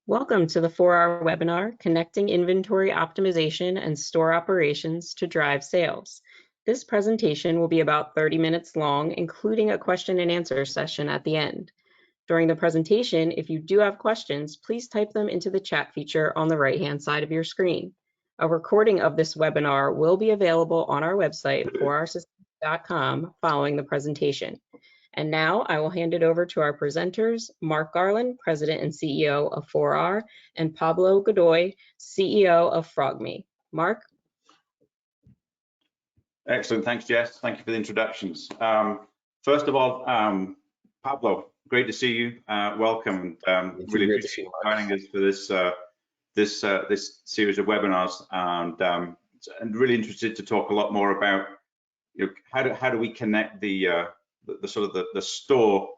Welcome to the 4-hour webinar, Connecting Inventory Optimization and Store Operations to Drive Sales. This presentation will be about 30 minutes long, including a question and answer session at the end. During the presentation, if you do have questions, please type them into the chat feature on the right-hand side of your screen. A recording of this webinar will be available on our website, 4hoursystems.com, following the presentation. And now I will hand it over to our presenters, Mark Garland, President and CEO of 4R, and Pablo Godoy, CEO of Frogmi. Mark? Excellent, thanks Jess. Thank you for the introductions. First of all, Pablo, great to see you. Welcome. Really appreciate you joining us for this series of webinars, and really interested to talk a lot more about how do we connect the store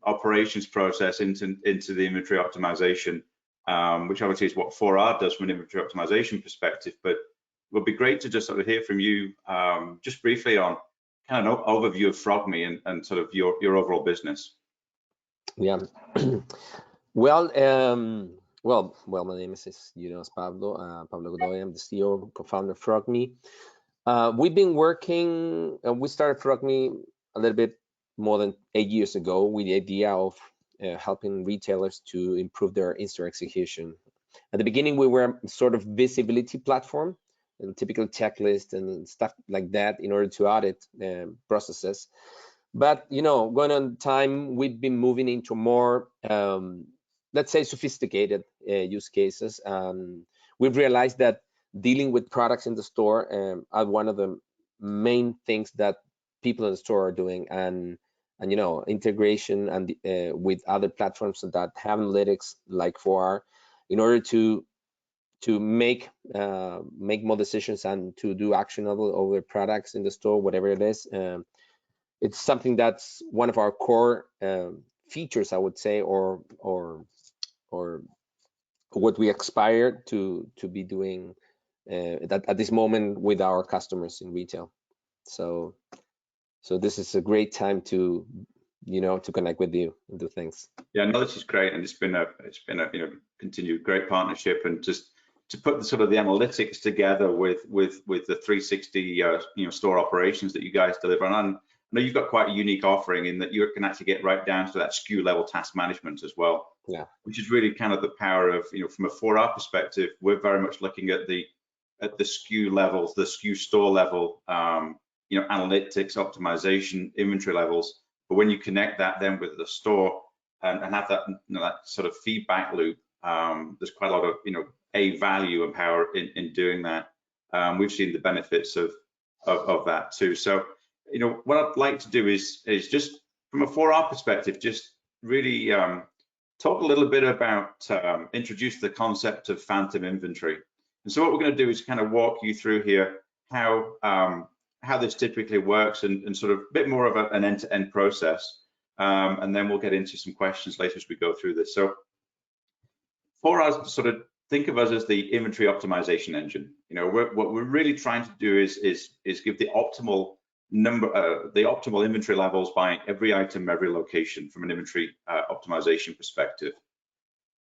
operations process into the inventory optimization, which obviously is what 4R does from an inventory optimization perspective. But it would be great to just sort of hear from you just briefly on kind of an overview of Frogmi and sort of your overall business. Yeah. Well, my name is Pablo Godoy. I'm the CEO, co-founder of Frogmi. We've been working, we started Frogmi a little bit more than 8 years ago with the idea of helping retailers to improve their in-store execution. At the beginning, we were sort of visibility platform and typical checklist and stuff like that in order to audit processes. But going on time, we've been moving into more, let's say, sophisticated use cases. We've realized that dealing with products in the store are one of the main things that people in the store are doing, and integration and with other platforms that have analytics like 4R in order to make more decisions and to do actionable over products in the store, whatever it is. It's something that's one of our core features, I would say, or what we aspire to be doing at this moment with our customers in retail. So this is a great time to connect with you and do things. Yeah, no, this is great, and it's been a continued great partnership, and just to put the sort of the analytics together with the 360 store operations that you guys deliver. And I know you've got quite a unique offering in that you can actually get right down to that SKU level task management as well. Yeah, which is really kind of the power of from a 4R perspective. We're very much looking at the SKU levels, the SKU store level, analytics, optimization, inventory levels. But when you connect that then with the store and have that that sort of feedback loop, there's quite a lot of value and power in doing that. We've seen the benefits of that too. So what I'd like to do is just from a 4R perspective, just really talk a little bit about introduce the concept of phantom inventory. And so what we're going to do is kind of walk you through here how this typically works, and sort of a bit more of an end-to-end process, and then we'll get into some questions later as we go through this. So for us, sort of think of us as the inventory optimization engine. What we're really trying to do is give the optimal optimal inventory levels by every item, every location from an inventory optimization perspective.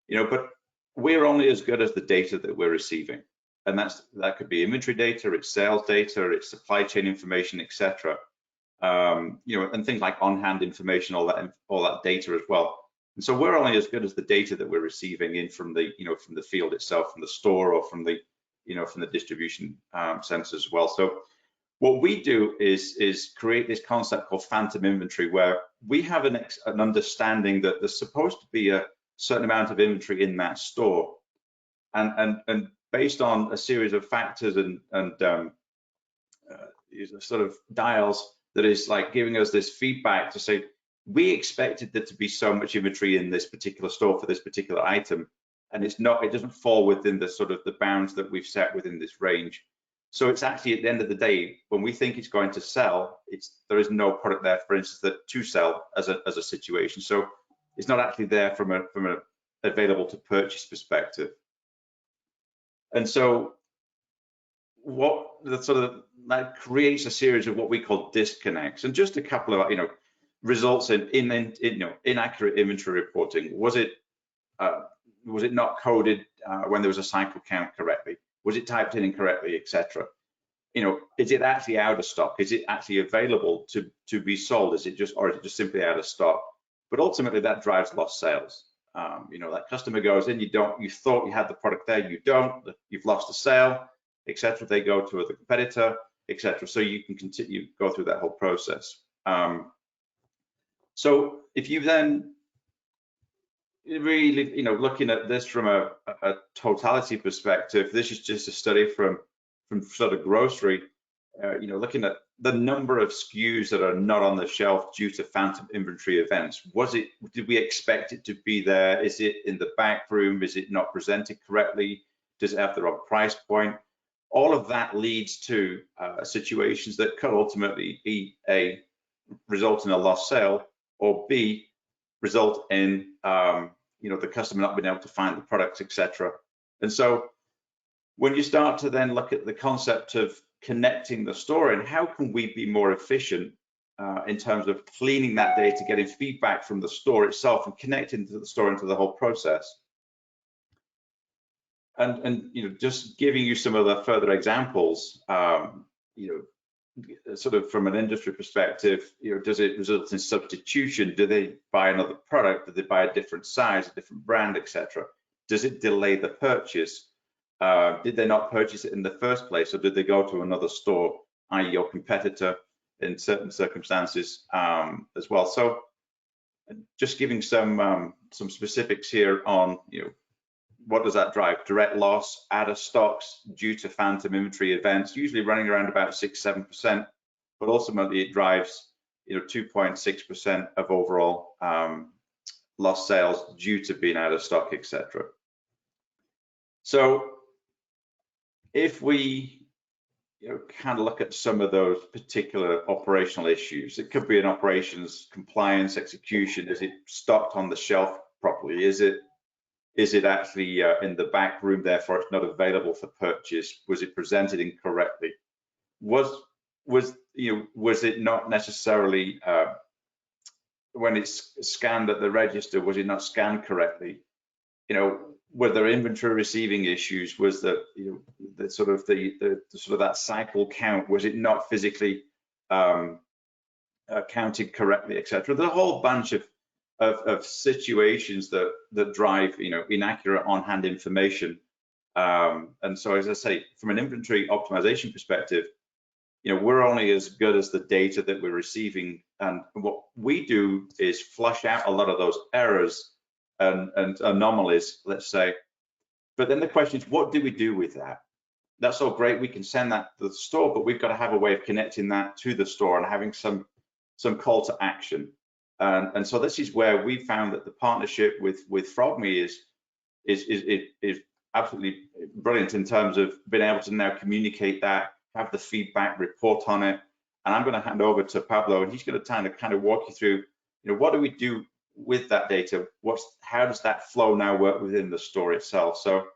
But we're only as good as the data that we're receiving. And that could be inventory data, it's sales data, it's supply chain information, etc. And things like on-hand information, all that data as well. And so we're only as good as the data that we're receiving in from the from the field itself, from the store, or from the from the distribution centers as well. So what we do is create this concept called phantom inventory, where we have an understanding that there's supposed to be a certain amount of inventory in that store, and based on a series of factors and sort of dials that is like giving us this feedback to say, we expected there to be so much inventory in this particular store for this particular item, and it doesn't fall within the sort of the bounds that we've set within this range. So it's actually, at the end of the day, when we think it's going to sell, there is no product there, for instance, to sell as a situation. So it's not actually there from a available to purchase perspective. And so that creates a series of what we call disconnects, and just a couple of results in inaccurate inventory reporting. Was it was it not coded when there was a cycle count correctly? Was it typed in incorrectly, etc.? You know, is it actually out of stock? Is it actually available to be sold? Is it just, or is it just simply out of stock? But ultimately, that drives lost sales. You know, that customer goes in, you thought you had the product there, you don't, you've lost a sale, etc. They go to the competitor, etc. So you can continue go through that whole process. So if you then really, you know, looking at this from a totality perspective, this is just a study from sort of grocery, you know, looking at the number of SKUs that are not on the shelf due to phantom inventory events. Did we expect it to be there? Is it in the back room? Is it not presented correctly? Does it have the wrong price point? All of that leads to situations that could ultimately be A, result in a lost sale, or B, result in you know, the customer not being able to find the products, etc. And so when you start to then look at the concept of connecting the store and how can we be more efficient in terms of cleaning that data, getting feedback from the store itself and connecting to the store into the whole process. And you know, just giving you some of the further examples, you know, sort of from an industry perspective, you know, does it result in substitution? Do they buy another product? Do they buy a different size, a different brand, etc.? Does it delay the purchase? Did they not purchase it in the first place, or did they go to another store, i.e. your competitor in certain circumstances as well? So just giving some specifics here on, you know, what does that drive? Direct loss, out of stocks due to phantom inventory events, usually running around about 6-7%, but ultimately it drives, you know, 2.6% of overall lost sales due to being out of stock, etc. So if we, you know, kind of look at some of those particular operational issues, it could be an operations compliance execution. Is it stocked on the shelf properly? Is it actually in the back room, therefore it's not available for purchase? Was it presented incorrectly? Was it not necessarily when it's scanned at the register, was it not scanned correctly? You know, were there inventory receiving issues? Was the, you know, the sort of that cycle count, was it not physically counted correctly, etc.? There's a whole bunch of situations that drive, you know, inaccurate on-hand information. And so, as I say, from an inventory optimization perspective, you know, we're only as good as the data that we're receiving. And what we do is flush out a lot of those errors and anomalies, let's say. But then the question is, what do we do with that? That's all great. We can send that to the store, but we've got to have a way of connecting that to the store and having some call to action. And so this is where we found that the partnership with Frogmi is absolutely brilliant in terms of being able to now communicate that, have the feedback, report on it. And I'm going to hand over to Pablo, and he's going to kind of walk you through, you know, what do we do with that data? How does that flow now work within the store itself? So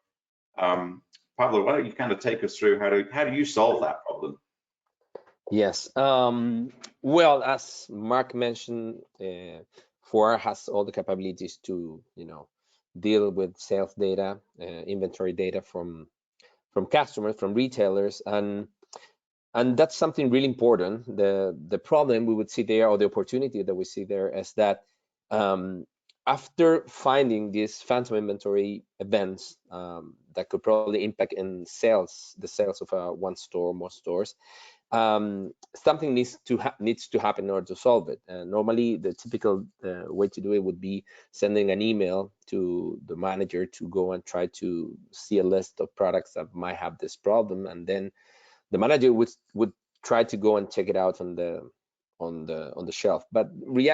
Pablo, why don't you kind of take us through how do you solve that problem? Yes. Well, as Mark mentioned, 4 has all the capabilities to, you know, deal with sales data, inventory data from customers, from retailers, and that's something really important. The problem we would see there, or the opportunity that we see there, is that after finding these phantom inventory events that could probably impact in the sales of one store or more stores, something needs to happen in order to solve it. Normally, the typical way to do it would be sending an email to the manager to go and try to see a list of products that might have this problem, and then the manager would try to go and check it out on the shelf. But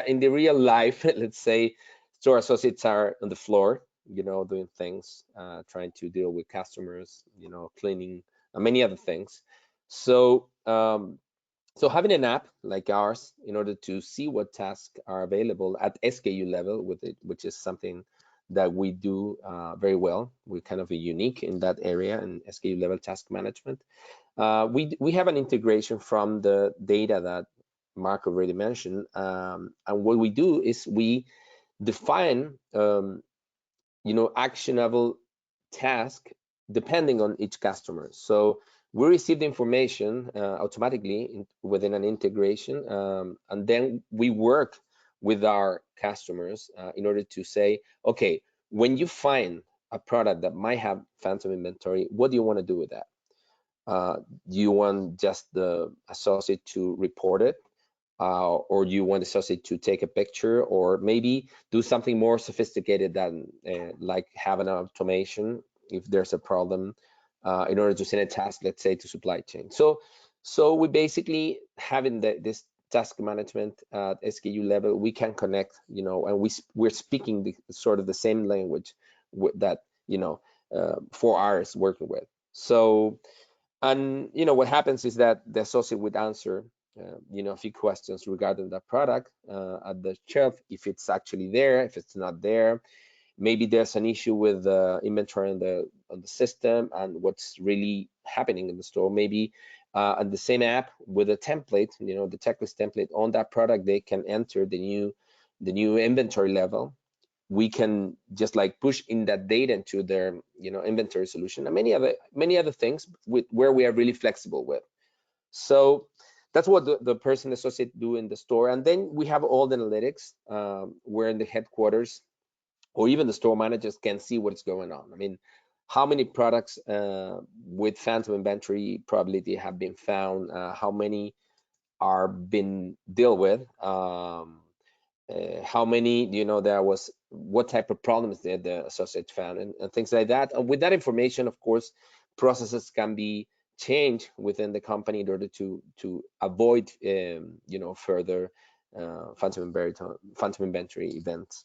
in the real life, let's say, store associates are on the floor, you know, doing things, trying to deal with customers, you know, cleaning, and many other things. So so having an app like ours in order to see what tasks are available at SKU level with it, which is something that we do very well. We're kind of unique in that area in SKU level task management. We have an integration from the data that Mark already mentioned, and what we do is we define actionable task depending on each customer. So we receive the information automatically within an integration, and then we work with our customers in order to say, okay, when you find a product that might have phantom inventory, what do you want to do with that? Do you want just the associate to report it? Or you want the associate to take a picture, or maybe do something more sophisticated than like have an automation if there's a problem in order to send a task, let's say, to supply chain. So we basically having this task management at SKU level, we can connect, and we're speaking sort of the same language that 4R is working with. So, and what happens is that the associate would answer a few questions regarding the product at the shelf, if it's actually there, if it's not there. Maybe there's an issue with the inventory on the system and what's really happening in the store. Maybe on the same app with a template, the checklist template on that product, they can enter the new inventory level. We can just like push in that data into their inventory solution, and many other things where we are really flexible with. So that's what the person associate do in the store. And then we have all the analytics where in the headquarters or even the store managers can see what's going on. I mean, how many products with phantom inventory probability have been found, how many are been dealt with, how many there was, what type of problems did the associate found, and things like that. And with that information, of course, processes can be changed within the company in order to avoid further phantom inventory events.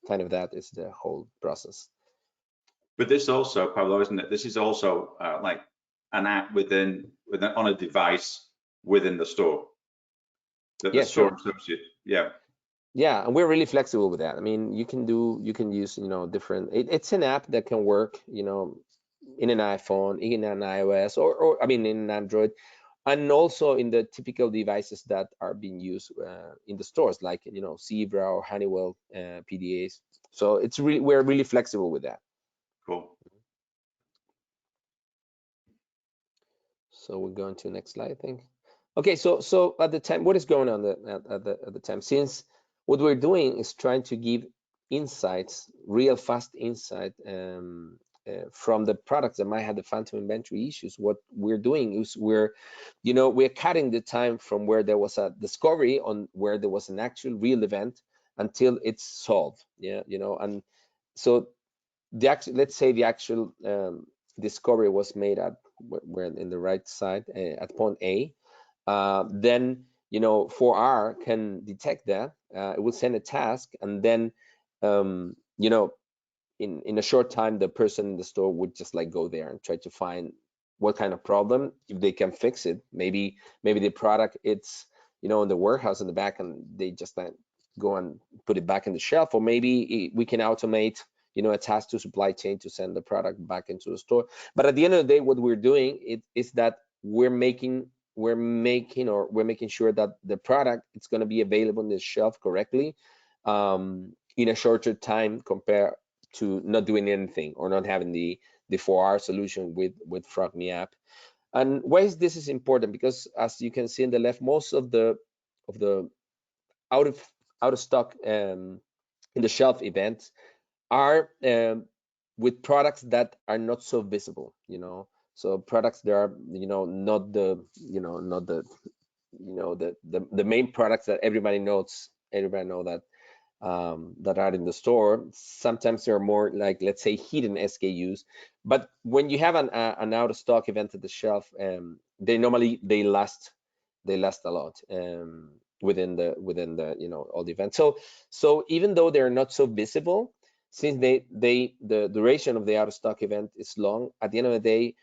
Kind of that is the whole process. But this also, Pablo, isn't it? This is also like an app on a device within the store. That the store associate, yeah, and we're really flexible with that. I mean, you can use different. It's an app that can work in an iPhone, in an iOS, or I mean in an Android, and also in the typical devices that are being used in the stores, like Zebra or Honeywell PDAs. So we're really flexible with that. Cool. So we're going to the next slide, I think. Okay, so at the time, what is going on at the time? Since what we're doing is trying to give insights, real fast insight from the products that might have the phantom inventory issues. What we're doing is we're cutting the time from where there was a discovery on where there was an actual real event until it's solved. And so let's say the actual discovery was made at where in the right side at point A. Then 4R can detect that. It will send a task, and then in a short time, the person in the store would just like go there and try to find what kind of problem, if they can fix it. Maybe the product it's in the warehouse in the back, and they just like go and put it back in the shelf, or maybe we can automate a task to supply chain to send the product back into the store. But at the end of the day, what we're doing is that we're making sure that the product it's going to be available on the shelf correctly in a shorter time compared to not doing anything or not having the 4R solution with Frogmi app. And why is this important? Because as you can see in the left, most of the out of stock in the shelf events are with products that are not so visible, so products that are not the the main products that everybody know that that are in the store. Sometimes they're more like, let's say, hidden SKUs. But when you have an out of stock event at the shelf, they last a lot within the all the events. So even though they're not so visible, since the duration of the out of stock event is long, at the end of the day,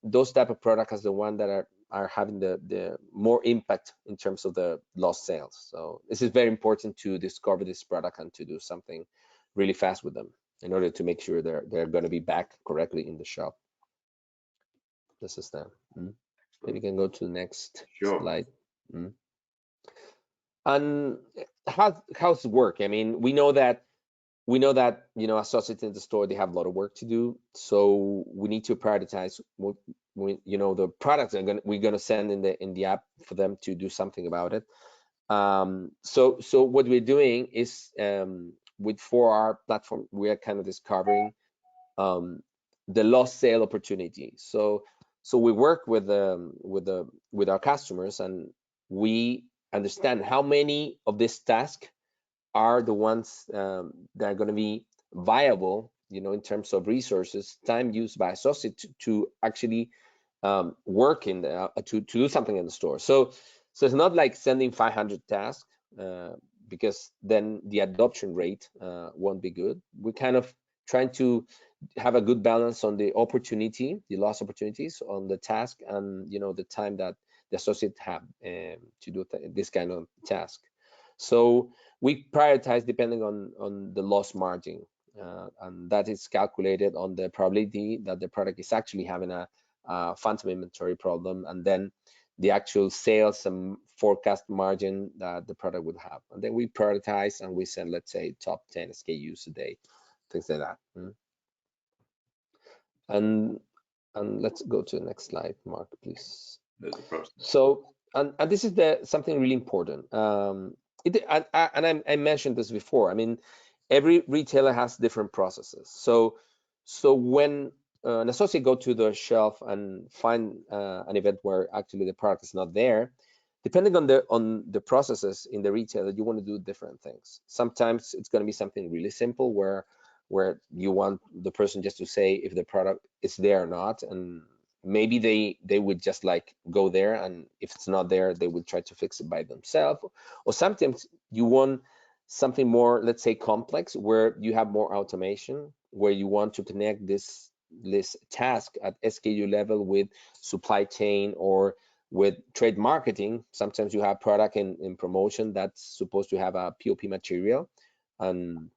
those type of products are the one that are having the more impact in terms of the lost sales. So this is very important to discover this product and to do something really fast with them in order to make sure they're going to be back correctly in the shop. This is them. Maybe you can go to the next slide. And how's it work? I mean, we know that we know that, you know, associates in the store, they have a lot of work to do. So we need to prioritize what you know, the products we're gonna send in the app for them to do something about it. So what we're doing is with 4R platform, we are kind of discovering the lost sale opportunity. So we work with our customers, and we understand how many of this task are the ones that are going to be viable, you know, in terms of resources, time used by associates to actually work in the to do something in the store. So it's not like sending 500 tasks because then the adoption rate won't be good. We're kind of trying to have a good balance on the opportunity, the lost opportunities on the task, and, you know, the time that the associate have to do this kind of task. So we prioritize depending on the loss margin, and that is calculated on the probability that the product is actually having a phantom inventory problem, and then the actual sales and forecast margin that the product would have. And then we prioritize and we send, let's say, top 10 SKUs a day, things like that. And let's go to the next slide, Mark, please. So, and this is something really important. I mentioned this before. I mean, every retailer has different processes. So when an associate go to the shelf and find an event where actually the product is not there, depending on the processes in the retailer, you want to do different things. Sometimes it's going to be something really simple where you want the person just to say if the product is there or not, and maybe they would just like go there, and if it's not there, they would try to fix it by themselves. Or sometimes you want something more, let's say, complex, where you have more automation, where you want to connect this task at SKU level with supply chain or with trade marketing. Sometimes you have product in promotion that's supposed to have a POP material, and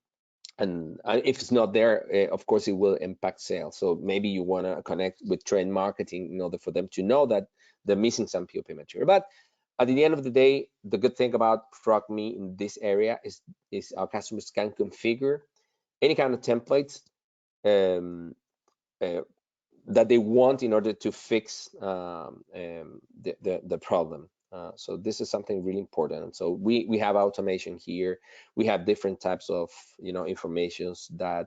if it's not there, of course, it will impact sales. So maybe you want to connect with trade marketing in order for them to know that they're missing some POP material. But at the end of the day, the good thing about Frogmi in this area is our customers can configure any kind of templates that they want in order to fix the problem. So this is something really important. So we have automation here. We have different types of, you know, informations that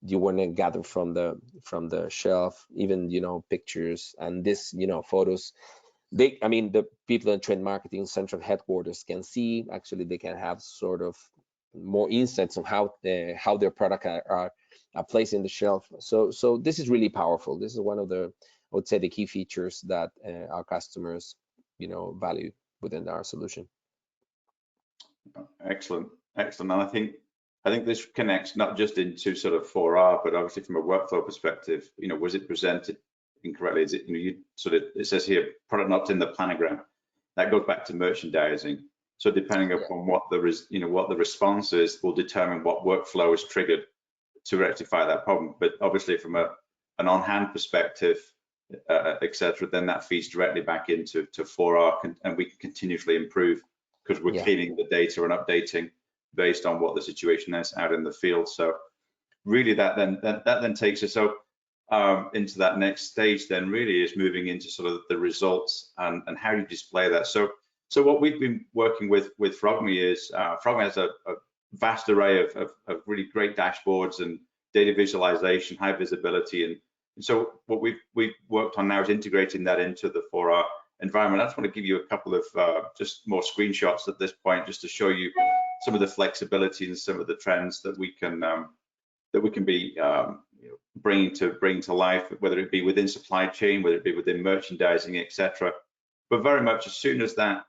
you want to gather from the shelf, even, you know, pictures and this, you know, photos. I mean, the people in trade marketing central headquarters can see. Actually, they can have sort of more insights on how their product are placed in the shelf. So this is really powerful. This is one of the, I would say, the key features that our customers, you know, value within our solution. Excellent. And I think this connects not just into sort of 4R, but obviously from a workflow perspective. You know, was it presented incorrectly? Is it, you know, you sort of, it says here product not in the planogram. That goes back to merchandising. So depending upon what the response is, will determine what workflow is triggered to rectify that problem. But obviously from an on-hand perspective, etc., then that feeds directly back into 4R, and we can continuously improve because we're cleaning the data and updating based on what the situation is out in the field. So really that then takes us into that next stage. Then really is moving into sort of the results and how you display that. So what we've been working with Frogmi is Frogmi has a vast array of really great dashboards and data visualization, high visibility, and so what we've worked on now is integrating that into the 4R environment. I just want to give you a couple of just more screenshots at this point, just to show you some of the flexibility and some of the trends that we can be bringing to life, whether it be within supply chain, whether it be within merchandising, etc. But very much as soon as that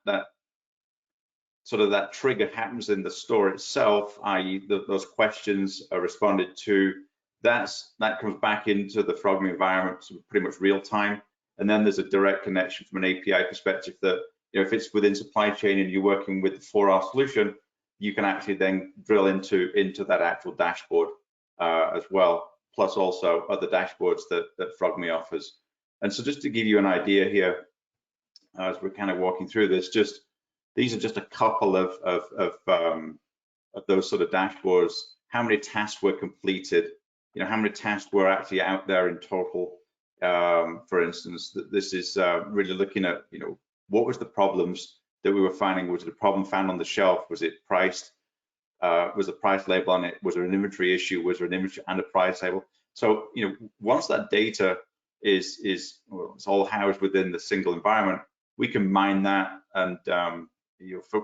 trigger happens in the store itself, i.e. those questions are responded to, that comes back into the Frogmi environment, so pretty much real time. And then there's a direct connection from an API perspective that, you know, if it's within supply chain and you're working with the 4R solution, you can actually then drill into that actual dashboard as well, plus also other dashboards that Frogmi offers. And so just to give you an idea here, as we're kind of walking through this, these are just a couple of those sort of dashboards, how many tasks were completed, how many tasks were actually out there in total. For instance, this is really looking at, what was the problems that we were finding? Was it a problem found on the shelf? Was it priced? Was the price label on it? Was there an inventory issue? Was there an inventory and a price label? So, once that data is well, it's all housed within the single environment, we can mine that and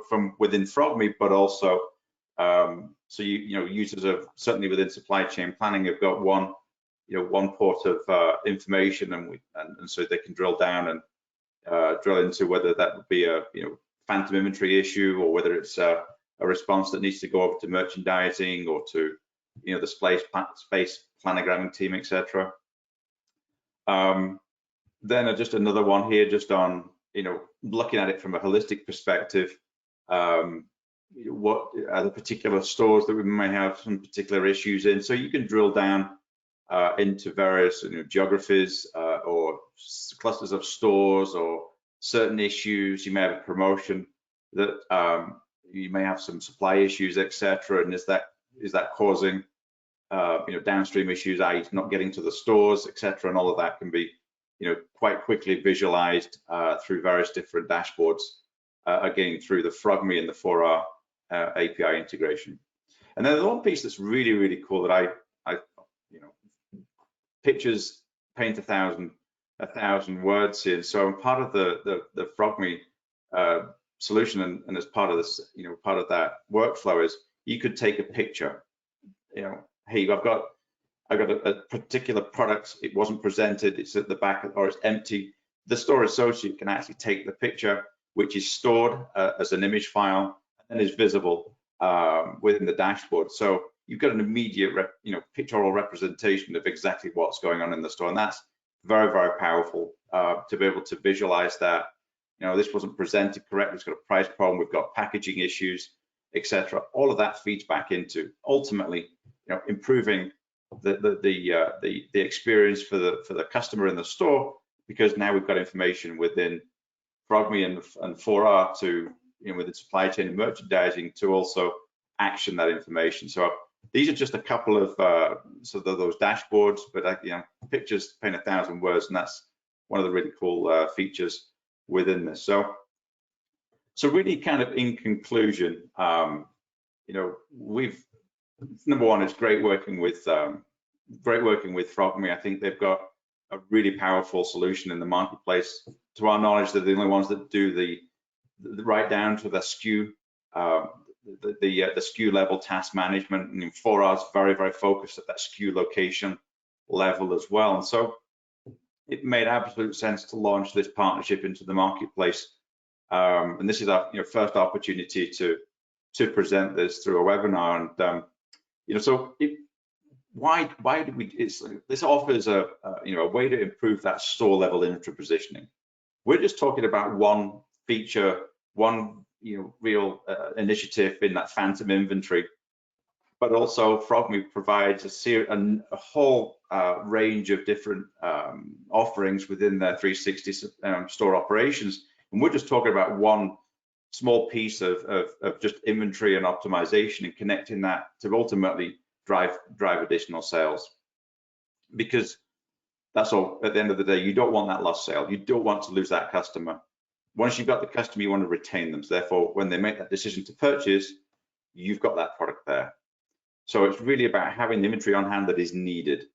from within Frogmi, but also so users of certainly within supply chain planning have got one port of information, and so they can drill down and drill into whether that would be a phantom inventory issue, or whether it's a response that needs to go over to merchandising or to the space planogramming team, etc. Then just another one here, just on looking at it from a holistic perspective. What are the particular stores that we may have some particular issues in? So you can drill down into various geographies or clusters of stores or certain issues. You may have a promotion that you may have some supply issues, etc. And is that causing downstream issues, i.e. not getting to the stores, etc. And all of that can be quite quickly visualized through various different dashboards, again through the Frogmi and the 4R API integration. And then the one piece that's really, really cool that I pictures paint a thousand words here. So I'm part of the Frogmi solution, and as part of this, part of that workflow is you could take a picture. Hey, I've got a particular product. It wasn't presented. It's at the back, or it's empty. The store associate can actually take the picture, which is stored as an image file and is visible within the dashboard. So you've got an immediate, pictorial representation of exactly what's going on in the store, and that's very, very powerful to be able to visualize that. This wasn't presented correctly. It's got a price problem. We've got packaging issues, etc. All of that feeds back into ultimately, improving the experience for the customer in the store, because now we've got information within Frogmi and 4R to within supply chain and merchandising to also action that information. So these are just a couple of those dashboards, but pictures paint 1,000 words, and that's one of the really cool features within this. So really, kind of in conclusion, we've number one, it's great working with Frogmi. I think they've got a really powerful solution in the marketplace. To our knowledge, they're the only ones that do the right down to the SKU, the SKU level task management. And 4R is very, very focused at that SKU location level as well. And so it made absolute sense to launch this partnership into the marketplace. And this is our first opportunity to present this through a webinar. And why did we? This offers a way to improve that store level inventory positioning. We're just talking about one feature, one real initiative in that phantom inventory, but also Frogmi provides a whole range of different offerings within their 360 store operations, and we're just talking about one small piece of just inventory and optimization, and connecting that to ultimately drive additional sales. Because that's all, at the end of the day, you don't want that lost sale. You don't want to lose that customer. Once you've got the customer, you want to retain them. So therefore, when they make that decision to purchase, you've got that product there. So it's really about having the inventory on hand that is needed.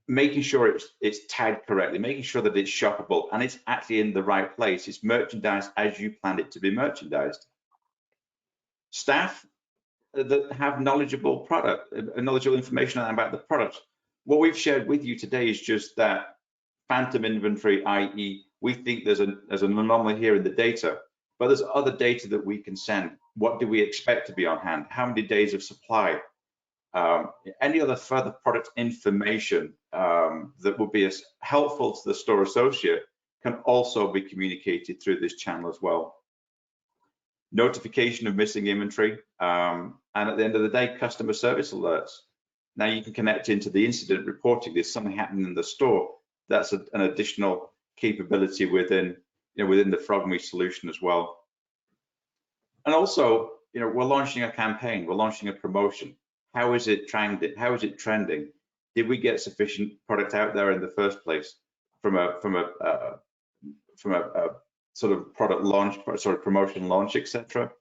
Making sure it's tagged correctly, making sure that it's shoppable and it's actually in the right place. It's merchandised as you planned it to be merchandised. Staff that have knowledgeable information about the product. What we've shared with you today is just that phantom inventory, i.e. we think there's an anomaly here in the data, but there's other data that we can send. What do we expect to be on hand? How many days of supply? Any other further product information that will be as helpful to the store associate can also be communicated through this channel as well. Notification of missing inventory, and at the end of the day, customer service alerts. Now you can connect into the incident reporting. There's something happening in the store. That's an additional capability within the Frogmi solution as well. And also, we're launching a campaign, we're launching a promotion. How is it trending? How is it trending? Did we get sufficient product out there in the first place from a sort of product launch, sort of promotion launch, etc.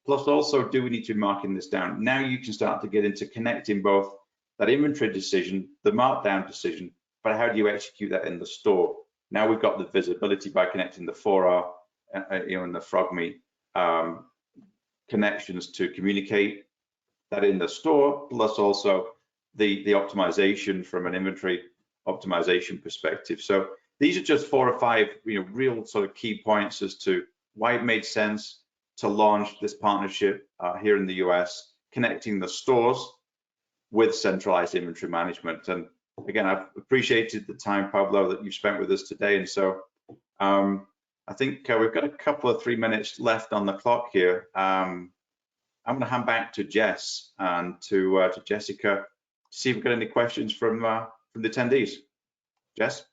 Plus, also, do we need to be marking this down? Now you can start to get into connecting both that inventory decision, the markdown decision, but how do you execute that in the store? Now we've got the visibility by connecting the 4R, and the Frogmi connections to communicate that in the store, plus also the optimization from an inventory optimization perspective. So these are just 4 or 5, real sort of key points as to why it made sense to launch this partnership here in the US, connecting the stores with centralized inventory management. And again, I've appreciated the time, Pablo, that you've spent with us today. And so I think we've got a couple of 3 minutes left on the clock here. I'm going to hand back to Jess and to Jessica to see if we've got any questions from the attendees. Jess?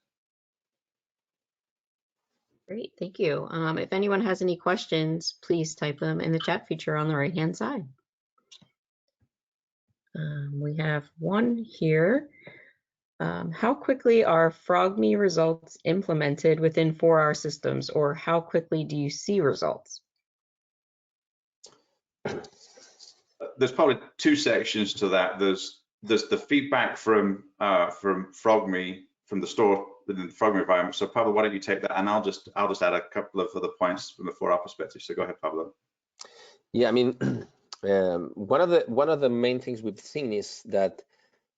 Great, thank you. If anyone has any questions, please type them in the chat feature on the right-hand side. We have one here. How quickly are Frogmi results implemented within 4R systems, or how quickly do you see results? There's probably 2 sections to that. There's the feedback from Frogmi, from the store within the Frogmi environment. So Pablo, why don't you take that, and I'll just add a couple of other points from the 4R perspective. So go ahead, Pablo. Yeah, I mean, one of the main things we've seen is that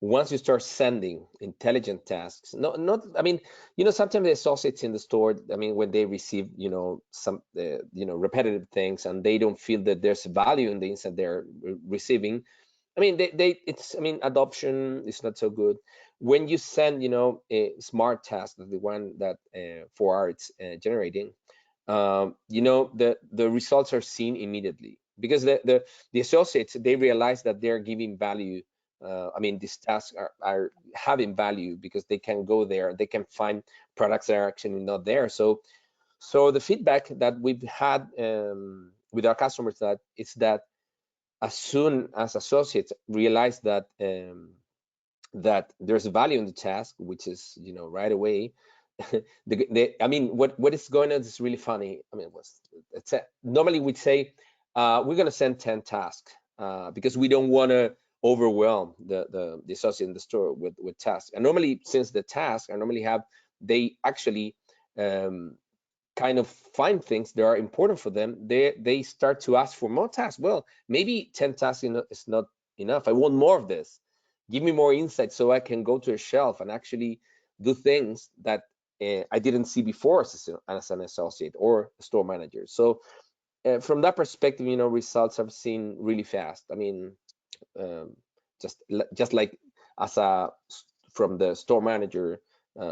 once you start sending intelligent tasks, I mean, sometimes the associates in the store, I mean, when they receive, some, repetitive things, and they don't feel that there's value in the insight they're receiving. I mean, adoption is not so good. When you send, a smart task, the one that 4R it's generating, the results are seen immediately, because the associates, they realize that they're giving value. I mean, these tasks are having value because they can go there, they can find products that are actually not there. So the feedback that we've had with our customers is that as soon as associates realize that that there's value in the task, which is right away, I mean, what is going on is really funny. I mean, normally we'd say we're going to send 10 tasks because we don't want to overwhelm the associate in the store with tasks. And normally, since the tasks they actually kind of find things that are important for them, they start to ask for more tasks. Well, maybe 10 tasks is not enough. I want more of this. Give me more insight so I can go to a shelf and actually do things that I didn't see before as an associate or a store manager. So from that perspective, results have seen really fast. I mean, just like from the store manager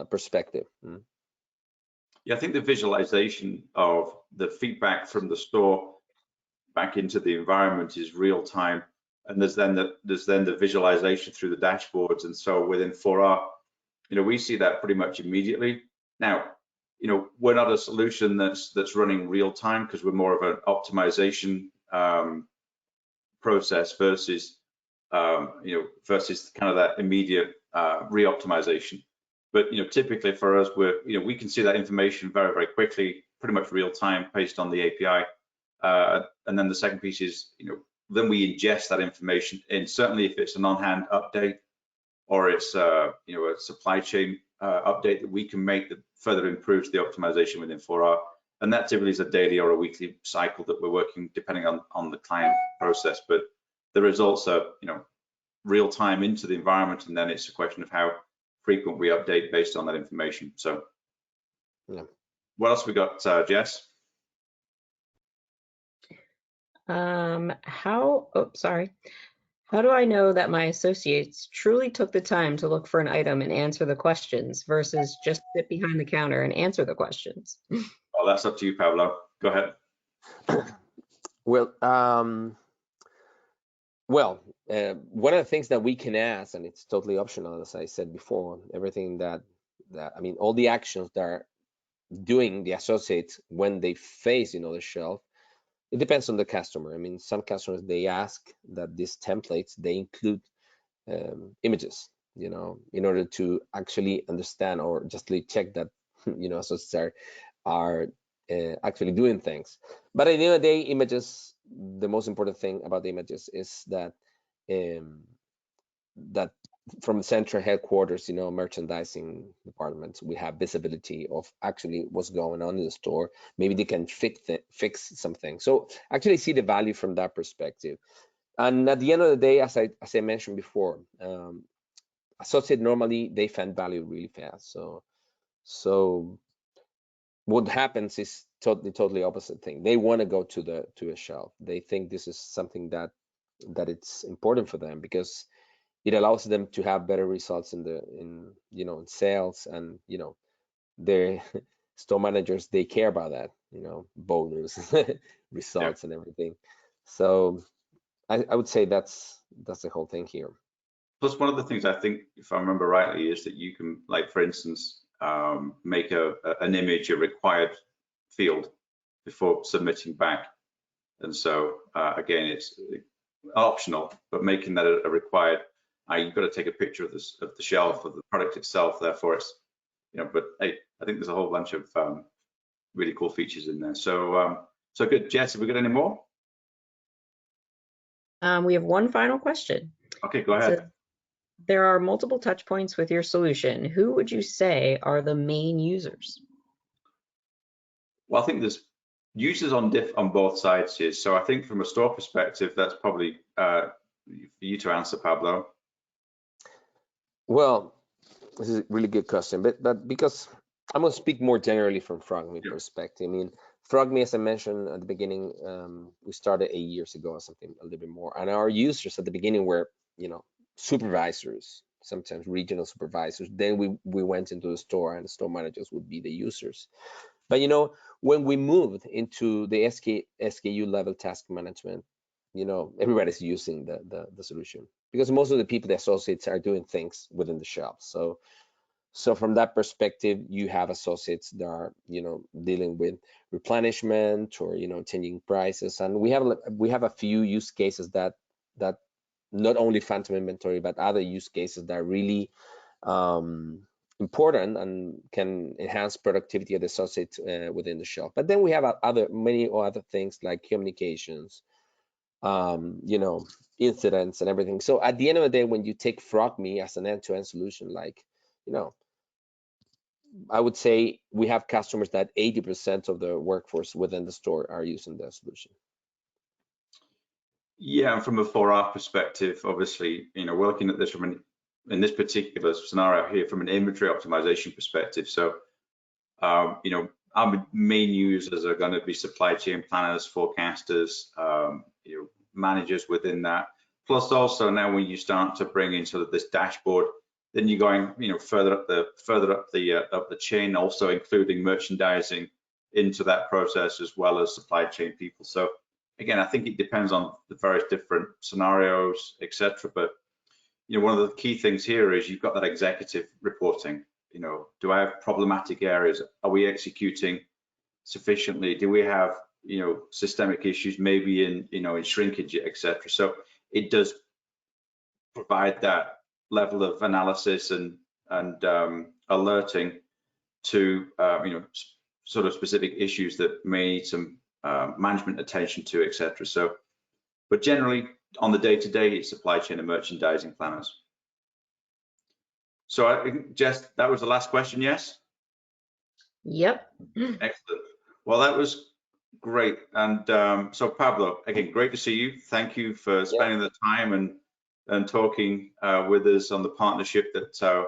perspective. Yeah, I think the visualization of the feedback from the store back into the environment is real time, and there's then the visualization through the dashboards. And so within 4R, we see that pretty much immediately. Now, we're not a solution that's running real time, because we're more of an optimization process versus versus kind of that immediate re-optimization. But typically for us, we can see that information very, very quickly, pretty much real time, based on the API. And then the second piece is, then we ingest that information in. Certainly, if it's an on-hand update, or it's a supply chain update that we can make that further improves the optimization within 4R. And that typically is a daily or a weekly cycle that we're working, depending on the client process. But the results are, real time into the environment, and then it's a question of how frequent we update based on that information. So, yeah. What else we got, Jess? How do I know that my associates truly took the time to look for an item and answer the questions versus just sit behind the counter and answer the questions? Well, that's up to you, Pablo. Go ahead. Well, one of the things that we can ask, and it's totally optional, as I said before, everything that I mean, all the actions that are doing the associates when they face, the shelf, it depends on the customer. I mean, some customers, they ask that these templates, they include images, you know, in order to actually understand or just check that, you know, associates are actually doing things. But at the end of the day, images, the most important thing about the images is that that from central headquarters, you know, merchandising departments, we have visibility of actually what's going on in the store. Maybe they can fix something. So actually see the value from that perspective. And at the end of the day, as I mentioned before, associate normally they find value really fast. So what happens is totally opposite thing. They want to go to a shelf. They think this is something that it's important for them, because it allows them to have better results in you know, in sales, and you know, their store managers, they care about that, you know, bonus results and everything. So I would say that's the whole thing here. Plus, one of the things I think, if I remember rightly, is that you can, like for instance, make an image a required field before submitting back. And so again, it's optional, but making that a required, you've got to take a picture of the shelf of the product itself. Therefore, it's, you know, but hey, I think there's a whole bunch of really cool features in there. So so good. Jess, have we got any more? We have one final question. Okay, go ahead. There are multiple touch points with your solution. Who would you say are the main users? Well, I think there's users on both sides here. So I think from a store perspective, that's probably for you to answer, Pablo. Well, this is a really good question, but because I'm going to speak more generally from Frogmi perspective. I mean, Frogmi, as I mentioned at the beginning, we started 8 years ago or something, a little bit more. And our users at the beginning were, you know, supervisors, sometimes regional supervisors. Then we went into the store, and the store managers would be the users. But you know, when we moved into the SKU level task management, you know, everybody's using the solution, because most of the people, the associates, are doing things within the shop. So from that perspective, you have associates that are, you know, dealing with replenishment or, you know, changing prices. And we have a few use cases that not only phantom inventory, but other use cases that are really important and can enhance productivity of the associates within the shelf. But then we have many other things like communications, you know, incidents and everything. So at the end of the day, when you take Frogmi as an end-to-end solution, like, you know, I would say we have customers that 80% of the workforce within the store are using the solution. Yeah, and from a 4R perspective, obviously, you know, we're looking at this in this particular scenario here from an inventory optimization perspective. So, you know, our main users are going to be supply chain planners, forecasters, you know, managers within that. Plus, also now when you start to bring in sort of this dashboard, then you're going, you know, further up the chain, also including merchandising into that process, as well as supply chain people. So again, I think it depends on the various different scenarios, etc. But you know, one of the key things here is you've got that executive reporting. You know, do I have problematic areas? Are we executing sufficiently? Do we have, you know, systemic issues, maybe in, you know, in shrinkage, etc. So it does provide that level of analysis and alerting to you know, sort of specific issues that may need some management attention to, etc. So, but generally on the day-to-day, it's supply chain and merchandising planners. So I think, Jess, that was the last question, yes? Yep. Excellent. Well, that was great. And so Pablo, again, great to see you. Thank you for spending the time and talking with us on the partnership that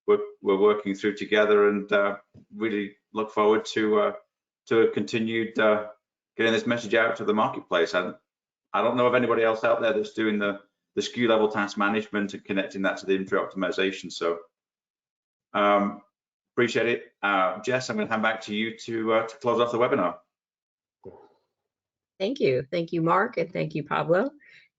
we're working through together, and really look forward to a continued getting this message out to the marketplace. I don't know of anybody else out there that's doing the SKU level task management and connecting that to the inventory optimization. So appreciate it. Jess, I'm going to hand back to you to close off the webinar. Thank you. Thank you, Mark, and thank you, Pablo.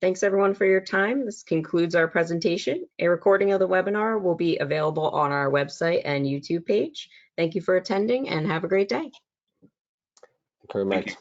Thanks everyone for your time. This concludes our presentation. A recording of the webinar will be available on our website and YouTube page. Thank you for attending and have a great day. Thank you very much.